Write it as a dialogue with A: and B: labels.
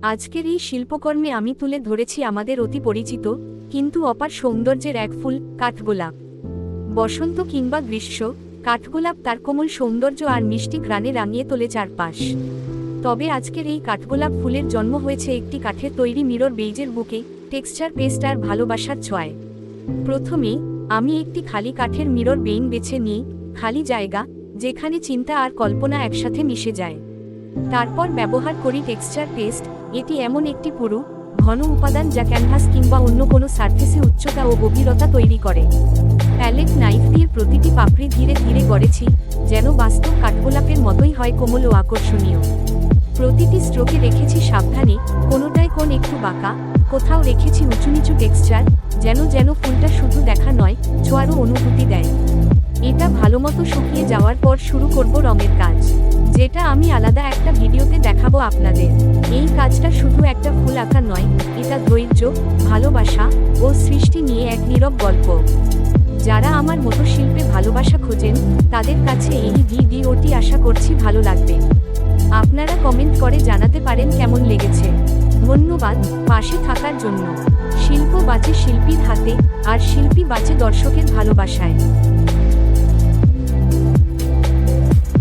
A: আজকের এই শিল্পকর্মে আমি তুলে ধরেছি আমাদের অতি পরিচিত কিন্তু অপার সৌন্দর্যের এক ফুল, কাঠগোলাপ। বসন্ত কিংবা গ্রীষ্ম, কাঠগোলাপ তার কোমল সৌন্দর্য আর মিষ্টি ঘ্রাণে রাঙিয়ে তোলে চারপাশ। তবে আজকের এই কাঠগোলাপ ফুলের জন্ম হয়েছে একটি কাঠের তৈরি মিরর বেইজের বুকে, টেক্সচার পেস্ট আর ভালোবাসার ছোঁয়ায়। প্রথমে আমি একটি খালি কাঠের মিরর বেইন বেছে নিই, খালি জায়গা যেখানে চিন্তা আর কল্পনা একসাথে মিশে যায়। তারপর ব্যবহার করি টেক্সচার পেস্ট। এটি এমন একটি পুরু ঘন উপাদান যা ক্যানভাস কিংবা অন্য কোনো সারফেসে উচ্চতা ও গভীরতা তৈরি করে। প্যালেট নাইফ দিয়ে প্রতিটি পাপড়ি ধীরে ধীরে গড়েছি, যেন বাস্তব কাঠগোলাপের মতোই হয় কোমল ও আকর্ষণীয়। প্রতিটি স্ট্রোকে রেখেছি সাবধানে, কোনোটায় কোন একটু বাঁকা, কোথাও রেখেছি উঁচু নিচু টেক্সচার, যেন ফুলটা শুধু দেখা নয়, ছোঁয়ারও অনুভূতি দেয়। এটা ভালোমতো শুকিয়ে যাওয়ার পর শুরু করব রঙের কাজ, যেটা আমি আলাদা একটা ভিডিওতে দেখাবো আপনাদের। এই কাজটা শুধু একটা ফুল আঁকা নয়, এটা ধৈর্য, ভালোবাসা ও সৃষ্টি নিয়ে এক নীরব গল্প। যারা আমার মতো শিল্পে ভালোবাসা খোঁজেন, তাদের কাছে এই ভিডিওটি আশা করছি ভালো লাগবে। আপনারা কমেন্ট করে জানাতে পারেন কেমন লেগেছে। ধন্যবাদ পাশে থাকার জন্য। শিল্প বাঁচে শিল্পীর হাতে, আর শিল্পী বাঁচে দর্শকের ভালোবাসায়।